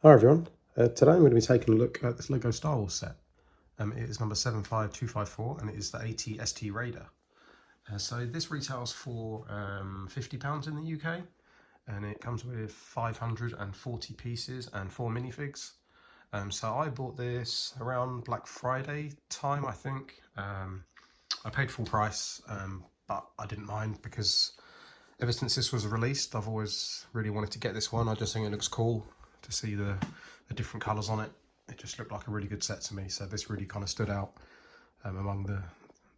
Hi everyone, today I'm going to be taking a look at this LEGO Star Wars set. It is number 75254 and it is the AT-ST Raider. So this retails for £50 in the UK and it comes with 540 pieces and 4 minifigs. So I bought this around Black Friday time, I think. I paid full price, but I didn't mind because ever since this was released I've always really wanted to get this one. I just think it looks cool to see the different colours on it. It just looked like a really good set to me, so this really kind of stood out among the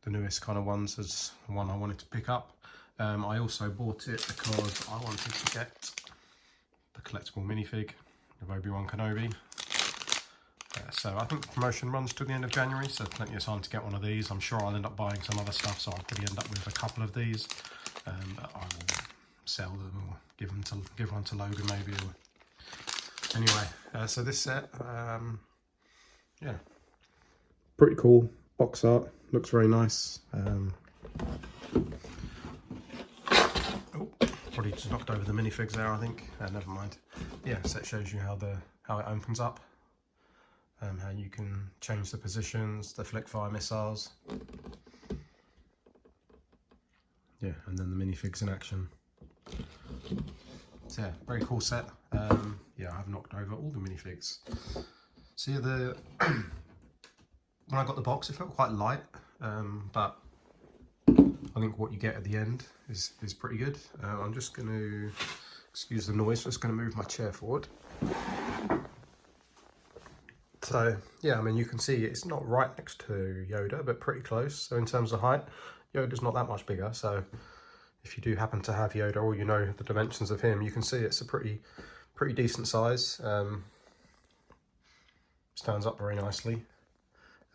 newest kind of ones as one I wanted to pick up. I also bought it because I wanted to get the collectible minifig of Obi-Wan Kenobi. So I think the promotion runs to the end of January, so plenty of time to get one of these. I'm sure I'll end up buying some other stuff, so I'll probably end up with a couple of these. But I will sell them or give one to Logan maybe. Or... Anyway, so this set, yeah, pretty cool box art, looks very nice. Oh, probably just knocked over the minifigs there, I think. Never mind. Yeah, set shows you how it opens up, how you can change the positions, deflect fire missiles. Yeah, and then the minifigs in action. So yeah, very cool set. Yeah, I've knocked over all the minifigs. So yeah, when I got the box, it felt quite light, but I think what you get at the end is pretty good. I'm just going to, excuse the noise, just going to move my chair forward. So yeah, I mean, you can see it's not right next to Yoda, but pretty close. So in terms of height, Yoda's not that much bigger. So if you do happen to have Yoda, or you know the dimensions of him, you can see it's a pretty decent size. Stands up very nicely.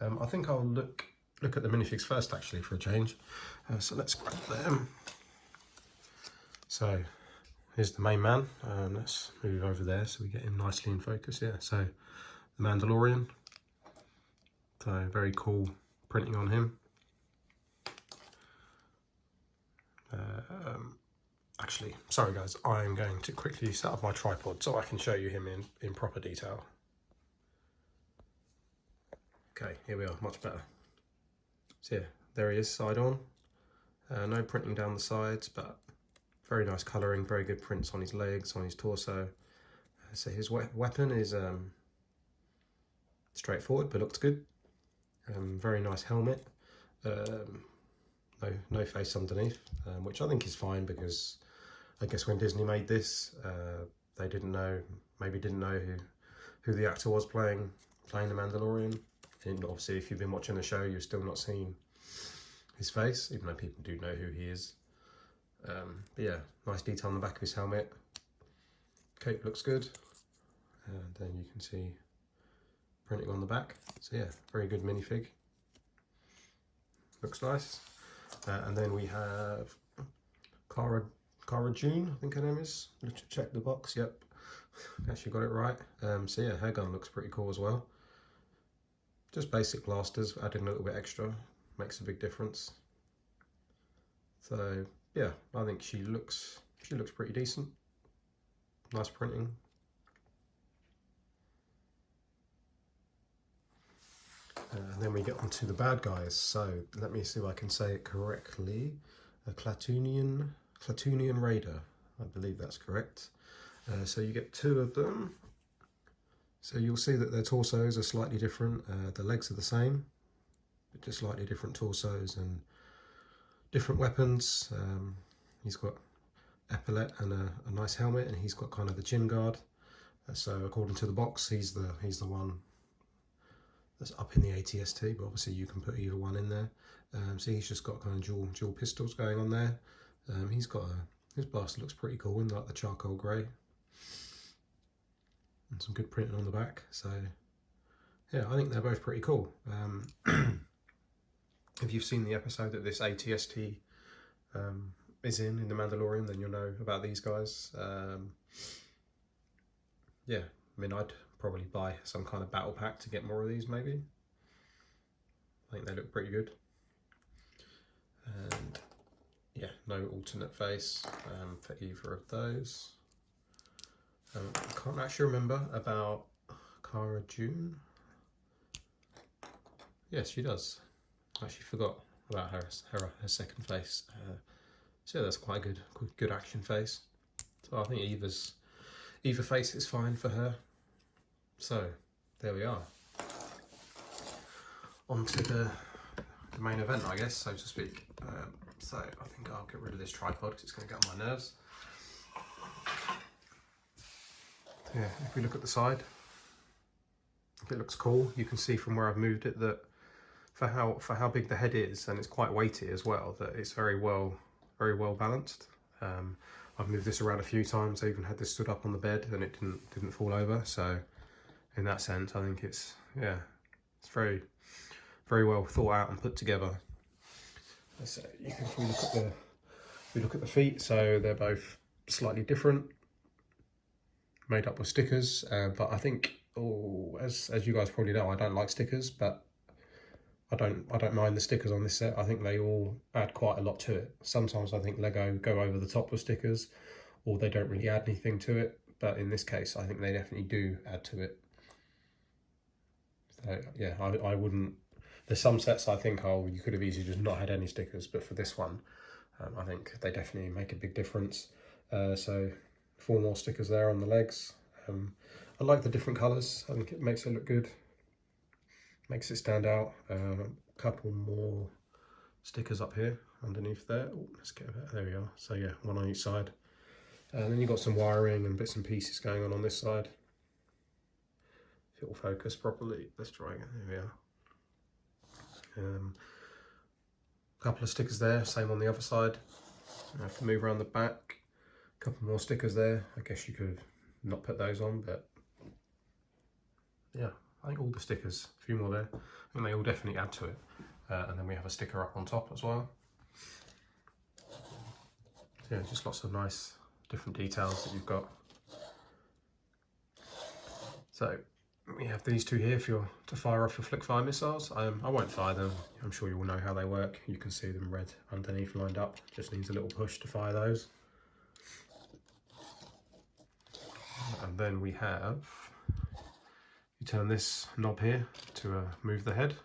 I think I'll look at the minifigs first, actually, for a change. So let's grab them. So here's the main man. Let's move over there so we get him nicely in focus. Yeah, so the Mandalorian. So very cool printing on him. Actually, sorry guys, I'm going to quickly set up my tripod so I can show you him in proper detail. Okay, here we are, much better. So yeah, there he is, side on. No printing down the sides, but very nice colouring, very good prints on his legs, on his torso. So his weapon is straightforward, but looks good. Very nice helmet. No face underneath, which I think is fine because I guess when Disney made this, they maybe didn't know who the actor was playing the Mandalorian. And obviously, if you've been watching the show, you've still not seen his face, even though people do know who he is. But yeah, nice detail on the back of his helmet. Cape looks good, and then you can see printing on the back. So yeah, very good minifig. Looks nice. And then we have Cara Dune, I think her name is. Let's check the box. Yep, actually got it right. So yeah, her gun looks pretty cool as well. Just basic blasters, adding a little bit extra makes a big difference. So yeah, I think she looks pretty decent. Nice printing. And then we get onto the bad guys. So let me see if I can say it correctly. A Klatooinian Raider, I believe that's correct. So you get 2 of them. So you'll see that their torsos are slightly different. The legs are the same, but just slightly different torsos and different weapons. He's got epaulette and a nice helmet, and he's got kind of the chin guard. So according to the box, he's the one that's up in the AT-ST, but obviously you can put either one in there. So he's just got kind of dual pistols going on there. He's got his blaster looks pretty cool in like the charcoal grey. And some good printing on the back. So yeah, I think they're both pretty cool. If you've seen the episode that this AT-ST is in The Mandalorian, then you'll know about these guys. Yeah, I mean, I'd probably buy some kind of battle pack to get more of these maybe. I think they look pretty good. And yeah, no alternate face for either of those. I can't actually remember about Cara June. Yes, she does. I actually forgot about her second face. So that's quite a good action face. So I think either face is fine for her. So there we are. On to the main event, I guess, so to speak. So I think I'll get rid of this tripod because it's going to get on my nerves. Yeah, if we look at the side, it looks cool. You can see from where I've moved it that for how big the head is, and it's quite weighty as well, that it's very well balanced. I've moved this around a few times. I even had this stood up on the bed and it didn't fall over. So in that sense, I think it's very well thought out and put together. So if we look at the feet, so they're both slightly different, made up with stickers. But I think, as you guys probably know, I don't like stickers, but I don't mind the stickers on this set. I think they all add quite a lot to it. Sometimes I think Lego go over the top with stickers, or they don't really add anything to it. But in this case, I think they definitely do add to it. So yeah, I wouldn't. There's some sets I think, oh, you could have easily just not had any stickers, but for this one, I think they definitely make a big difference. So 4 more stickers there on the legs. I like the different colours. I think it makes it look good. Makes it stand out. A couple more stickers up here underneath there. Oh, let's get a bit. There we are. So yeah, 1 on each side. And then you've got some wiring and bits and pieces going on this side. If it will focus properly. Let's try again. There we are. A couple of stickers there. Same on the other side. I have to move around the back. A couple more stickers there. I guess you could have not put those on, but yeah. I think all the stickers, a few more there, and they all definitely add to it. And then we have a sticker up on top as well. So yeah, just lots of nice different details that you've got. So we have these 2 here for to fire off your flick fire missiles. I won't fire them. I'm sure you all know how they work. You can see them red underneath lined up. Just needs a little push to fire those. And then we have, you turn this knob here to move the head.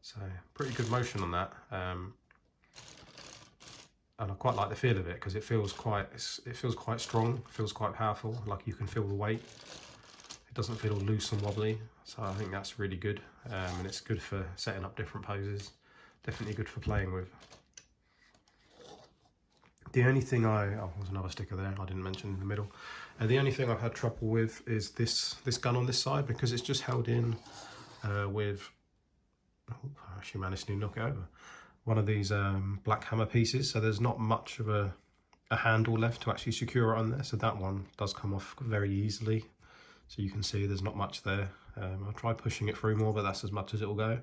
So pretty good motion on that. And I quite like the feel of it because it feels quite strong, feels quite powerful, like you can feel the weight. It doesn't feel all loose and wobbly, so I think that's really good. And it's good for setting up different poses. Definitely good for playing with. The only thing there's another sticker there I didn't mention in the middle. The only thing I've had trouble with is this gun on this side, because it's just held in with, I actually managed to knock it over, one of these black hammer pieces, so there's not much of a handle left to actually secure it on there, so that one does come off very easily. So you can see there's not much there. I'll try pushing it through more, but that's as much as it will go.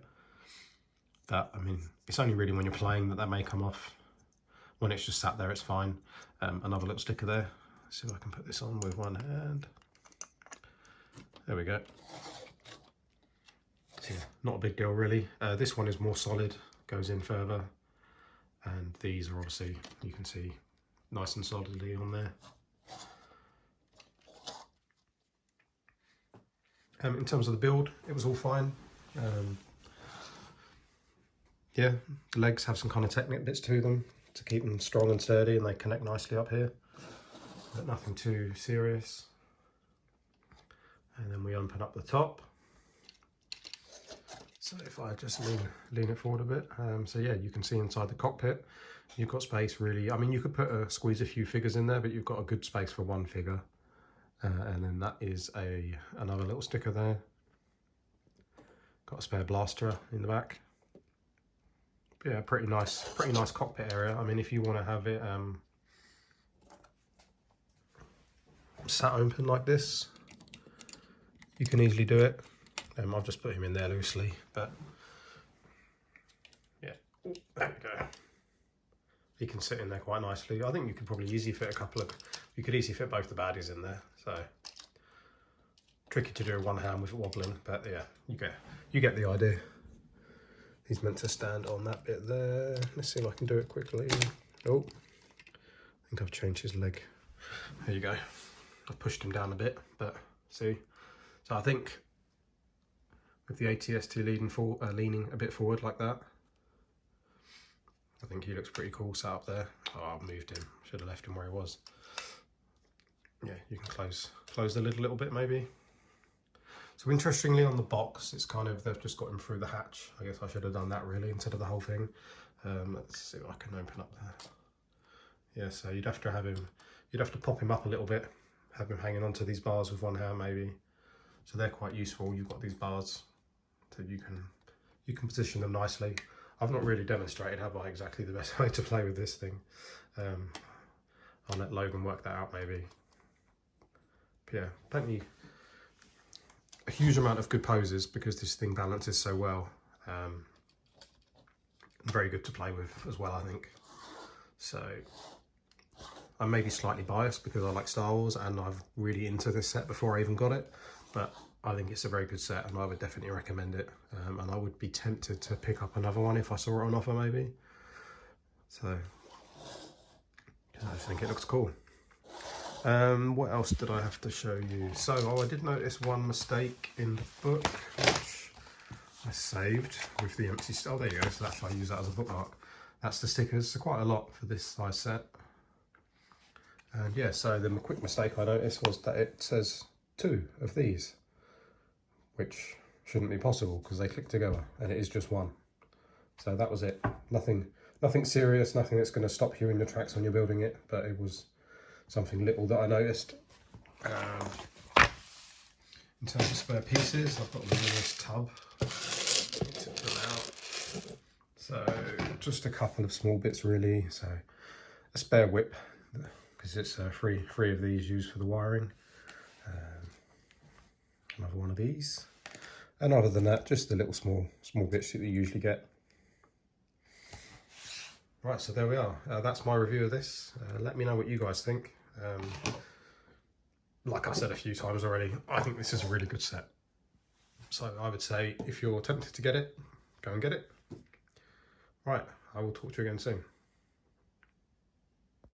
That, I mean, it's only really when you're playing that may come off. When it's just sat there, it's fine. Another little sticker there. Let's see if I can put this on with one hand. There we go. So yeah, not a big deal really. This one is more solid, goes in further. And these are obviously, you can see, nice and solidly on there. In terms of the build, it was all fine. Yeah, the legs have some kind of Technic bits to them to keep them strong and sturdy, and they connect nicely up here, but nothing too serious. And then we open up the top. So if I just lean it forward a bit, so yeah, you can see inside the cockpit, you've got space really. I mean, you could squeeze a few figures in there, but you've got a good space for 1 figure. And then that is another little sticker there. Got a spare blaster in the back. But yeah, pretty nice cockpit area. I mean, if you want to have it sat open like this, you can easily do it. I've just put him in there loosely, but yeah, ooh, there we go. He can sit in there quite nicely. I think you could probably easily fit you could easily fit both the baddies in there. So tricky to do with one hand with it wobbling, but yeah, you get the idea. He's meant to stand on that bit there. Let's see if I can do it quickly. Oh, I think I've changed his leg. There you go. I've pushed him down a bit, but see. So I think with the AT-ST leaning a bit forward like that, I think he looks pretty cool sat up there. Oh, I've moved him. Should have left him where he was. Yeah, you can close the lid a little bit maybe. So interestingly on the box, it's kind of, they've just got him through the hatch. I guess I should have done that really instead of the whole thing. Let's see if I can open up there. Yeah, so you'd have to pop him up a little bit, have him hanging onto these bars with one hand maybe. So they're quite useful. You've got these bars so you can position them nicely. I've not really demonstrated, have I, exactly the best way to play with this thing. I'll let Logan work that out maybe. But yeah, a huge amount of good poses because this thing balances so well. Very good to play with as well, I think. So I'm maybe slightly biased because I like Star Wars and I'm really into this set before I even got it, but I think it's a very good set and I would definitely recommend it. And I would be tempted to pick up another one if I saw it on offer maybe. So I just think it looks cool. What else did I have to show you? So, I did notice one mistake in the book, which I saved with the empty, oh there you go, so that's why I use that as a bookmark. That's the stickers, so quite a lot for this size set. And yeah, so the quick mistake I noticed was that it says 2 of these, which shouldn't be possible because they click together and it is just 1. So that was it. Nothing serious, nothing that's going to stop you in your tracks when you're building it, but it was something little that I noticed. In terms of spare pieces, I've got them in this tub. Tip them out. So just a couple of small bits really. So a spare whip, because it's three of these used for the wiring. Another one of these. And other than that, just the little small bits that you usually get. Right, so there we are. That's my review of this. Let me know what you guys think. Like I said a few times already, I think this is a really good set. So I would say if you're tempted to get it, go and get it. Right, I will talk to you again soon.